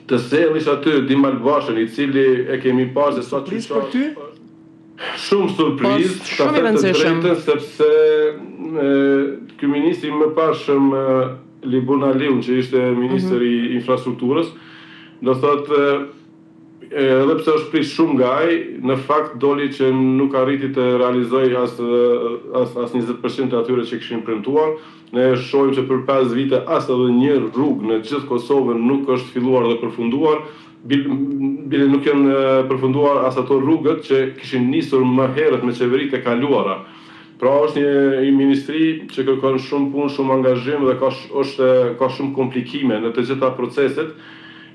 të sjellësh aty Dimal Bashën, i cili e kemi parë se sa shumë surprizë, shumë i rëndësishëm, sepse ky ministri më parshëm Libun Aliun, që ishte ministri i infrastrukturës, do thotë edhe pse është prish shumë nga ai, në fakt doli që nuk arriti të realizojë as 20% të atyre që kishin premtuar. Ne shohim që për 5 vite as edhe një rrugë në gjithë Kosovën nuk është filluar dhe përfunduar. Bile nuk janë përfunduar as ato rrugët që kishin nisur më herët me qeveritë e kaluara. Pra është një ministri që kërkon shumë punë, shumë angazhim dhe ka shumë komplikime në të gjitha proceset,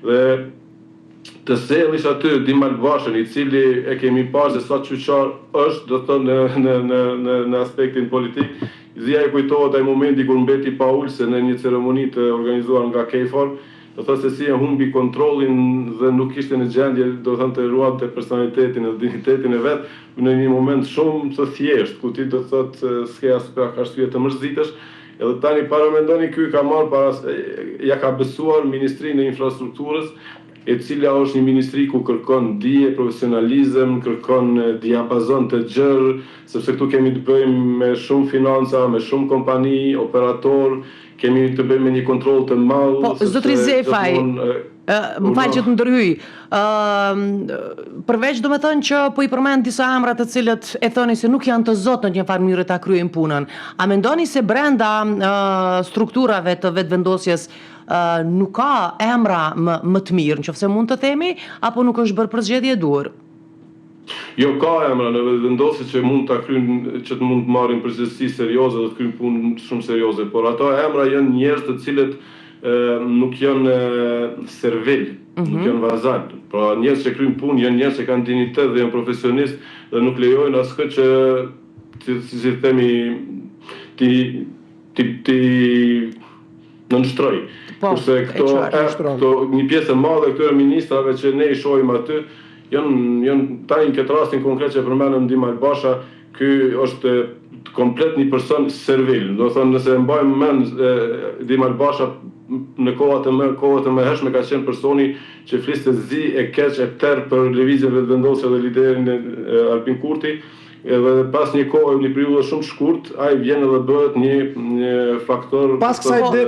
dhe të sjellësh aty Dimal Bashën, i cili e kemi parë se sa qyqar është, do të thonë në aspektin politik. Zia e kujtohet ai momenti kur mbeti pa ulse në një ceremoni të organizuar nga KFOR, do thotë se si e humbi kontrollin dhe nuk ishte në gjendje, do të thonë, të ruante personalitetin dhe dignitetin e vet në një moment shumë të thjeshtë, ku ti do të thotë s'ke as arsye të mërzitesh. Edhe tani para mendoni ky ka marrë ja ka besuar Ministrinë e Infrastrukturës, e cila është një ministri ku kërkon dije, profesionalizëm, kërkon diapazon të gjerë, sepse këtu kemi të bëjmë me shumë financa, me shumë kompani, operator, kemi të bëjmë me një kontroll të madh. Po, zotri Zefaj, më falë që të ndërhyj, përveç do me thënë që po i përmend disa emra të cilët e thoni se nuk janë të zotë në një farë mënyrë ta kryejnë punën, a mendoni se brenda strukturave të vetëvendosjes nuk ka emra më të mirë, nëse mund të themi, apo nuk është bërë përzgjedhje e duhur? Jo, ka emra në vetëvendosje që mund ta kryejnë, që të mund të marrin përgjegjësi serioze dhe të kryejnë punë shumë serioze, por ato emra janë njerëz të cilët nuk janë servil, nuk janë vazal. Pra njerëz që kryejnë punë janë njerëz që kanë dinjitet dhe janë profesionistë dhe nuk lejojnë askë që si themi ti nënshtroj. Kurse këto një pjesë e madhe këtyre ministrave që ne i shohim aty janë tani këtë rastin konkret që përmendëm Dimal Basha, ky është komplet një person servil. Do thonë, nëse mbajmë mend Dimal Basha në kohët e mëhershme ka qenë personi që fliste zi e keq e tërë për lëvizjen vetëvendosje dhe liderin Albin Kurti, edhe pas një kohë, një periudhë shumë shkurt, ai vjen edhe bëhet një faktor